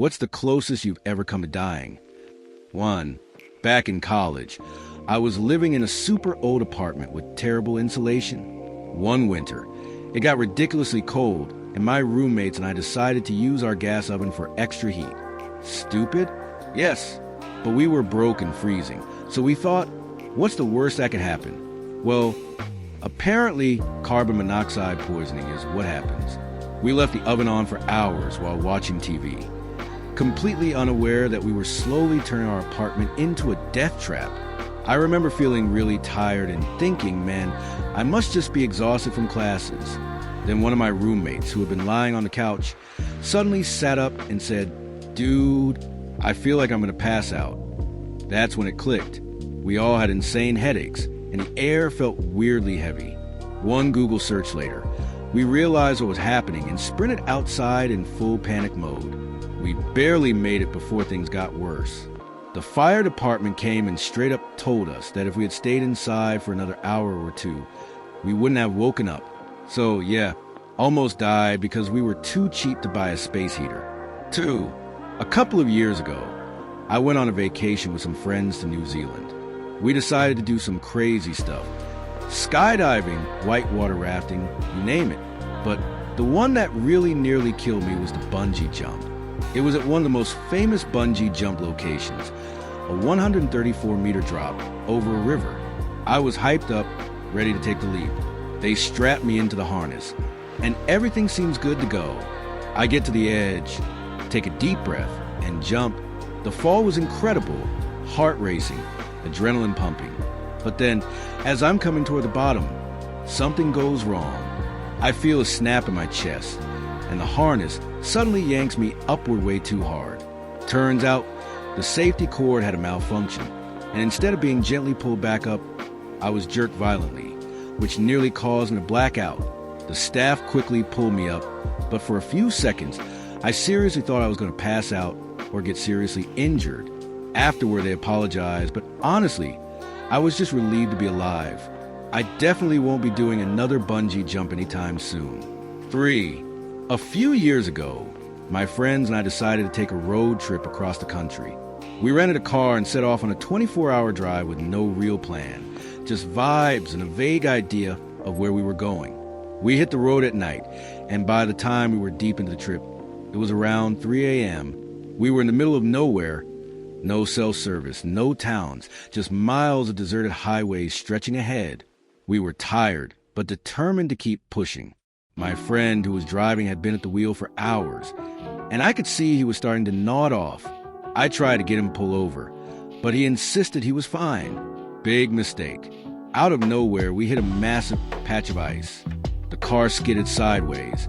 What's the closest you've ever come to dying? 1. Back in college, I was living in a super old apartment with terrible insulation. One winter, it got ridiculously cold, and my roommates and I decided to use our gas oven for extra heat. Stupid? Yes, but we were broke and freezing, so we thought, what's the worst that could happen? Well, apparently carbon monoxide poisoning is what happens. We left the oven on for hours while watching TV, completely unaware that we were slowly turning our apartment into a death trap. I remember feeling really tired and thinking, man, I must just be exhausted from classes. Then one of my roommates, who had been lying on the couch, suddenly sat up and said, "Dude, I feel like I'm gonna pass out." That's when it clicked. We all had insane headaches, and the air felt weirdly heavy. One Google search later, we realized what was happening and sprinted outside in full panic mode. We barely made it before things got worse. The fire department came and straight up told us that if we had stayed inside for another hour or two, we wouldn't have woken up. So yeah, almost died because we were too cheap to buy a space heater. 2. A couple of years ago, I went on a vacation with some friends to New Zealand. We decided to do some crazy stuff. Skydiving, whitewater rafting, you name it. But the one that really nearly killed me was the bungee jump. It was at one of the most famous bungee jump locations, a 134-meter drop over a river. I was hyped up, ready to take the leap. They strapped me into the harness, and everything seems good to go. I get to the edge, take a deep breath, and jump. The fall was incredible, heart racing, adrenaline pumping. But then, as I'm coming toward the bottom, something goes wrong. I feel a snap in my chest, and the harness suddenly yanks me upward way too hard. Turns out, the safety cord had a malfunction, and instead of being gently pulled back up, I was jerked violently, which nearly caused me a blackout. The staff quickly pulled me up, but for a few seconds, I seriously thought I was going to pass out or get seriously injured. Afterward, they apologized, but honestly, I was just relieved to be alive. I definitely won't be doing another bungee jump anytime soon. 3. A few years ago, my friends and I decided to take a road trip across the country. We rented a car and set off on a 24-hour drive with no real plan, just vibes and a vague idea of where we were going. We hit the road at night, and by the time we were deep into the trip, it was around 3 a.m. We were in the middle of nowhere. No cell service, no towns, just miles of deserted highways stretching ahead. We were tired, but determined to keep pushing. My friend who was driving had been at the wheel for hours, and I could see he was starting to nod off. I tried to get him to pull over, but he insisted he was fine. Big mistake. Out of nowhere, we hit a massive patch of ice. The car skidded sideways,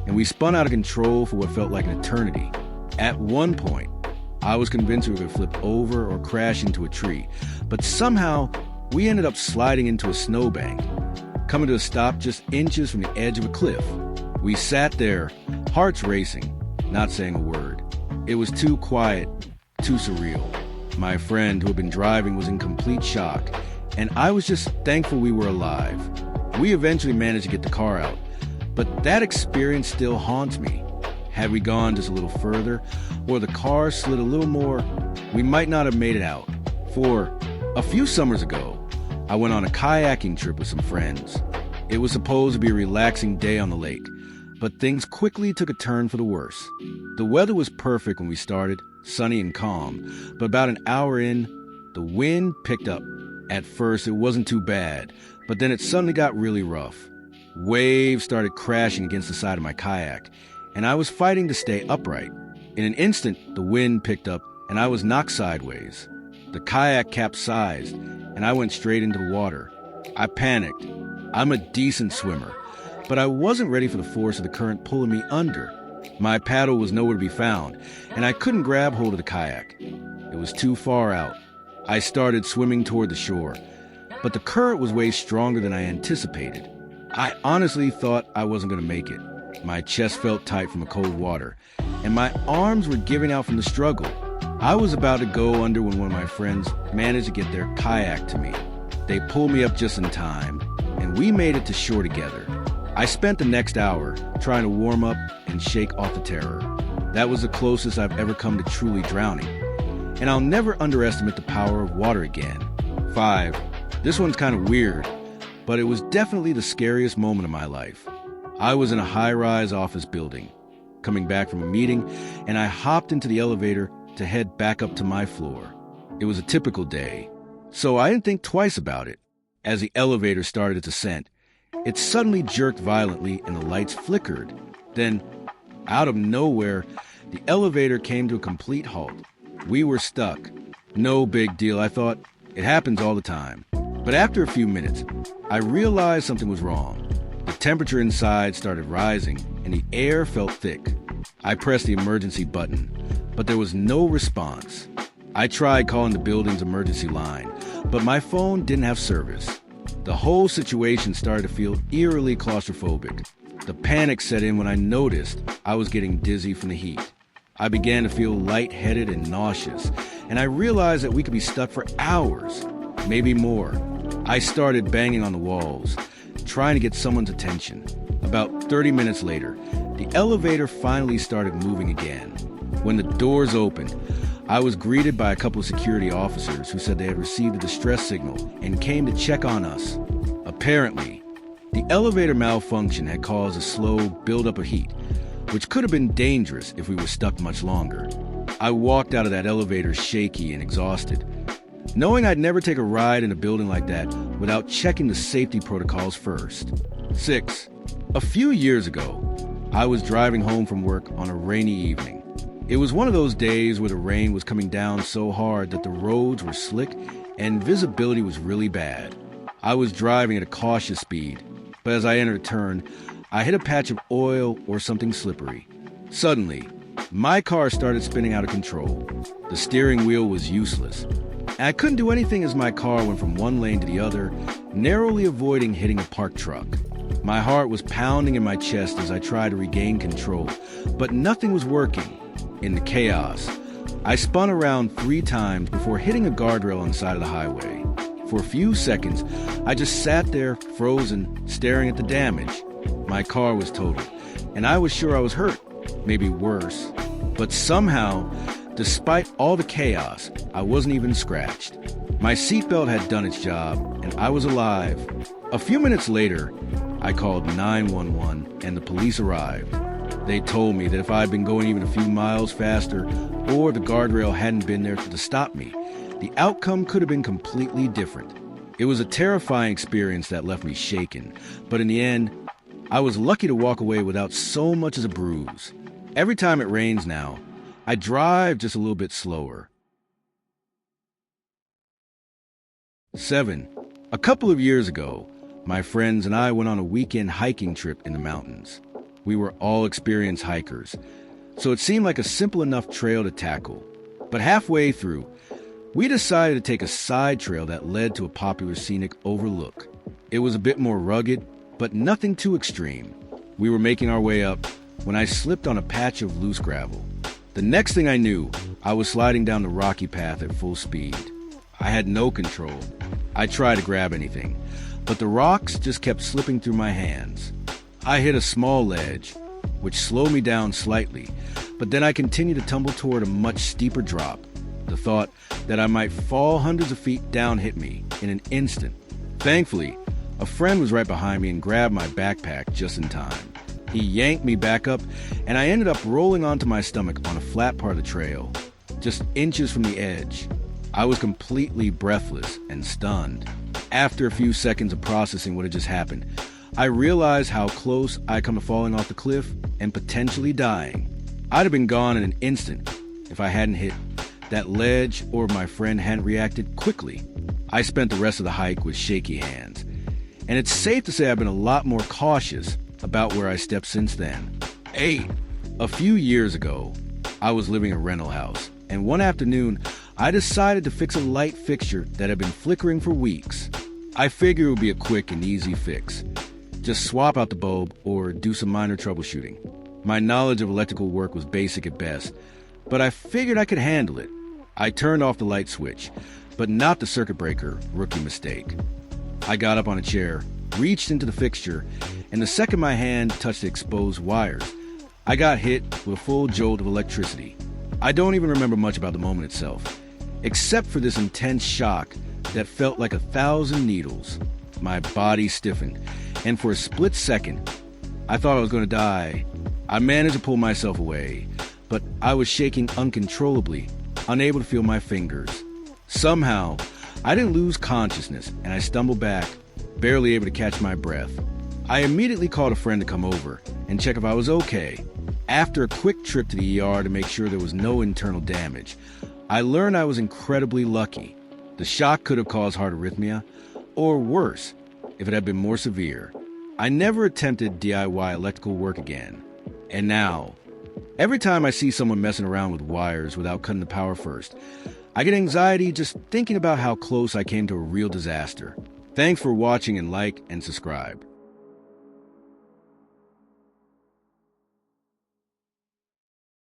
and we spun out of control for what felt like an eternity. At one point, I was convinced we were going to flip over or crash into a tree, but somehow we ended up sliding into a snowbank, coming to a stop just inches from the edge of a cliff. We sat there, hearts racing, not saying a word. It was too quiet, too surreal. My friend who had been driving was in complete shock, and I was just thankful we were alive. We eventually managed to get the car out, but that experience still haunts me. Had we gone just a little further, or the car slid a little more, we might not have made it out. For a few summers ago, I went on a kayaking trip with some friends. It was supposed to be a relaxing day on the lake, but things quickly took a turn for the worse. The weather was perfect when we started, sunny and calm, but about an hour in, the wind picked up. At first, it wasn't too bad, but then it suddenly got really rough. Waves started crashing against the side of my kayak, and I was fighting to stay upright. In an instant, the wind picked up, and I was knocked sideways. The kayak capsized, and I went straight into the water. I panicked. I'm a decent swimmer, but I wasn't ready for the force of the current pulling me under. My paddle was nowhere to be found, and I couldn't grab hold of the kayak. It was too far out. I started swimming toward the shore, but the current was way stronger than I anticipated. I honestly thought I wasn't going to make it. My chest felt tight from the cold water, and my arms were giving out from the struggle. I was about to go under when one of my friends managed to get their kayak to me. They pulled me up just in time, and we made it to shore together. I spent the next hour trying to warm up and shake off the terror. That was the closest I've ever come to truly drowning. And I'll never underestimate the power of water again. 5. This one's kind of weird, but it was definitely the scariest moment of my life. I was in a high-rise office building, coming back from a meeting, and I hopped into the elevator to head back up to my floor. It was a typical day, so I didn't think twice about it. As the elevator started its ascent, it suddenly jerked violently and the lights flickered. Then, out of nowhere, the elevator came to a complete halt. We were stuck. No big deal, I thought. It happens all the time. But after a few minutes, I realized something was wrong. The temperature inside started rising, and the air felt thick. I pressed the emergency button, but there was no response. I tried calling the building's emergency line, but my phone didn't have service. The whole situation started to feel eerily claustrophobic. The panic set in when I noticed I was getting dizzy from the heat. I began to feel lightheaded and nauseous, and I realized that we could be stuck for hours, maybe more. I started banging on the walls, trying to get someone's attention. About 30 minutes later, the elevator finally started moving again. When the doors opened, I was greeted by a couple of security officers who said they had received a distress signal and came to check on us. Apparently, the elevator malfunction had caused a slow buildup of heat, which could have been dangerous if we were stuck much longer. I walked out of that elevator shaky and exhausted, knowing I'd never take a ride in a building like that without checking the safety protocols first. 6. A few years ago, I was driving home from work on a rainy evening. It was one of those days where the rain was coming down so hard that the roads were slick and visibility was really bad. I was driving at a cautious speed, but as I entered a turn, I hit a patch of oil or something slippery. Suddenly, my car started spinning out of control. The steering wheel was useless. I couldn't do anything as my car went from one lane to the other, narrowly avoiding hitting a parked truck. My heart was pounding in my chest as I tried to regain control, but nothing was working. In the chaos, I spun around 3 times before hitting a guardrail on the side of the highway. For a few seconds, I just sat there, frozen, staring at the damage. My car was totaled, and I was sure I was hurt, maybe worse. But somehow, despite all the chaos, I wasn't even scratched. My seatbelt had done its job, and I was alive. A few minutes later, I called 911, and the police arrived. They told me that if I'd been going even a few miles faster, or the guardrail hadn't been there to stop me, the outcome could have been completely different. It was a terrifying experience that left me shaken, but in the end, I was lucky to walk away without so much as a bruise. Every time it rains now, I drive just a little bit slower. 7. A couple of years ago, my friends and I went on a weekend hiking trip in the mountains. We were all experienced hikers, so it seemed like a simple enough trail to tackle. But halfway through, we decided to take a side trail that led to a popular scenic overlook. It was a bit more rugged, but nothing too extreme. We were making our way up when I slipped on a patch of loose gravel. The next thing I knew, I was sliding down the rocky path at full speed. I had no control. I tried to grab anything, but the rocks just kept slipping through my hands. I hit a small ledge, which slowed me down slightly, but then I continued to tumble toward a much steeper drop. The thought that I might fall hundreds of feet down hit me in an instant. Thankfully, a friend was right behind me and grabbed my backpack just in time. He yanked me back up, and I ended up rolling onto my stomach on a flat part of the trail, just inches from the edge. I was completely breathless and stunned. After a few seconds of processing what had just happened, I realized how close I'd come to falling off the cliff and potentially dying. I'd have been gone in an instant if I hadn't hit that ledge or if my friend hadn't reacted quickly. I spent the rest of the hike with shaky hands, and it's safe to say I've been a lot more cautious about where I stepped since then. 8. A few years ago, I was living in a rental house, and one afternoon, I decided to fix a light fixture that had been flickering for weeks. I figured it would be a quick and easy fix. Just swap out the bulb or do some minor troubleshooting. My knowledge of electrical work was basic at best, but I figured I could handle it. I turned off the light switch, but not the circuit breaker, rookie mistake. I got up on a chair, reached into the fixture, and the second my hand touched the exposed wires, I got hit with a full jolt of electricity. I don't even remember much about the moment itself, except for this intense shock that felt like 1,000 needles. My body stiffened, and for a split second, I thought I was going to die. I managed to pull myself away, but I was shaking uncontrollably, unable to feel my fingers. Somehow, I didn't lose consciousness, and I stumbled back, barely able to catch my breath. I immediately called a friend to come over and check if I was okay. After a quick trip to the ER to make sure there was no internal damage, I learned I was incredibly lucky. The shock could have caused heart arrhythmia, or worse, if it had been more severe. I never attempted DIY electrical work again. And now, every time I see someone messing around with wires without cutting the power first, I get anxiety just thinking about how close I came to a real disaster. Thanks for watching, and like and subscribe.